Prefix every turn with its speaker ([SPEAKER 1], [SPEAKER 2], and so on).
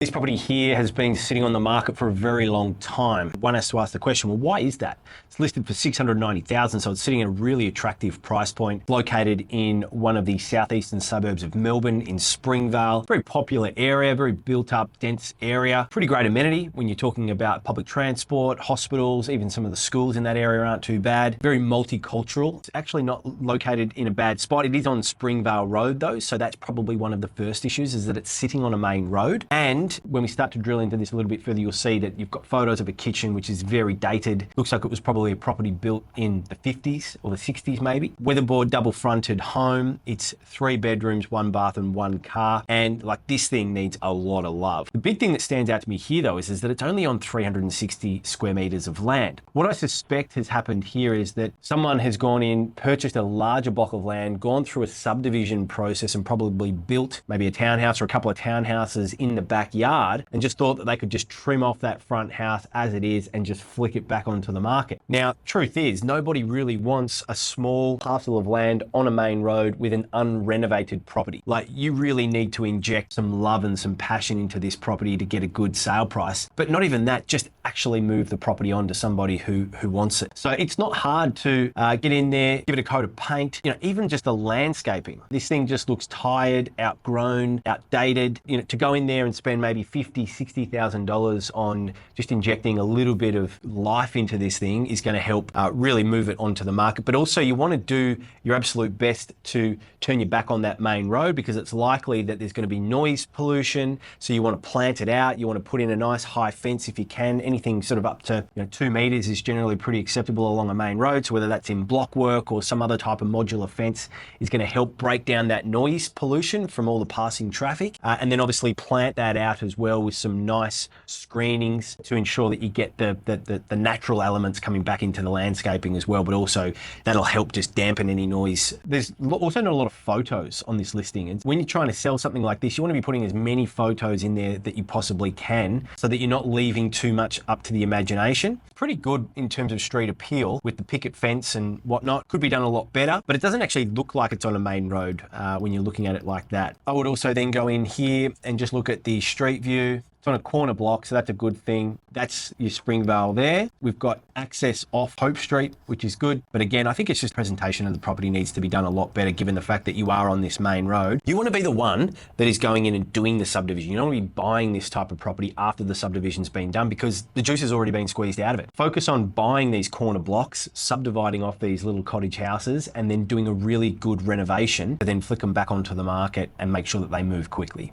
[SPEAKER 1] This property here has been sitting on the market for a very long time. One has to ask the question, well, why is that? It's listed for $690,000, so it's sitting at a really attractive price point, located in one of the southeastern suburbs of Melbourne in Springvale. Very popular area, very built up, dense area. Pretty great amenity when you're talking about public transport, hospitals, even some of the schools in that area aren't too bad. Very multicultural. It's actually not located in a bad spot. It is on Springvale Road though, so that's probably one of the first issues, is that it's sitting on a main road. And when we start to drill into this a little bit further, you'll see that you've got photos of a kitchen which is very dated. Looks like it was probably a property built in the 50s or the 60s maybe. Weatherboard double fronted home. It's 3 bedrooms, 1 bath and 1 car. And like, this thing needs a lot of love. The big thing that stands out to me here though is that it's only on 360 square meters of land. What I suspect has happened here is that someone has gone in, purchased a larger block of land, gone through a subdivision process and probably built maybe a townhouse or a couple of townhouses in the backyard, and just thought that they could just trim off that front house as it is and just flick it back onto the market. Now, truth is, nobody really wants a small parcel of land on a main road with an unrenovated property. Like, you really need to inject some love and some passion into this property to get a good sale price. But not even that, just actually move the property on to somebody who wants it. So it's not hard to get in there, give it a coat of paint, even just the landscaping. This thing just looks tired, outgrown, outdated. To go in there and spend maybe $50,000, $60,000 on just injecting a little bit of life into this thing is going to help really move it onto the market. But also, you want to do your absolute best to turn your back on that main road, because it's likely that there's going to be noise pollution. So you want to plant it out. You want to put in a nice high fence if you can. Anything sort of up to 2 meters is generally pretty acceptable along a main road. So whether that's in block work or some other type of modular fence is going to help break down that noise pollution from all the passing traffic. And then obviously plant that out as well with some nice screenings to ensure that you get the natural elements coming back into the landscaping as well, but also that'll help just dampen any noise. There's also not a lot of photos on this listing, and when you're trying to sell something like this, you want to be putting as many photos in there that you possibly can, so that you're not leaving too much up to the imagination. Pretty good in terms of street appeal with the picket fence and whatnot. Could be done a lot better, but it doesn't actually look like it's on a main road when you're looking at it like that. I would also then go in here and just look at the street view. It's on a corner block, so that's a good thing. That's your Springvale there. We've got access off Hope Street, which is good. But again, I think it's just presentation of the property needs to be done a lot better, given the fact that you are on this main road. You want to be the one that is going in and doing the subdivision. You don't want to be buying this type of property after the subdivision's been done, because the juice has already been squeezed out of it. Focus on buying these corner blocks, subdividing off these little cottage houses, and then doing a really good renovation to then flick them back onto the market and make sure that they move quickly.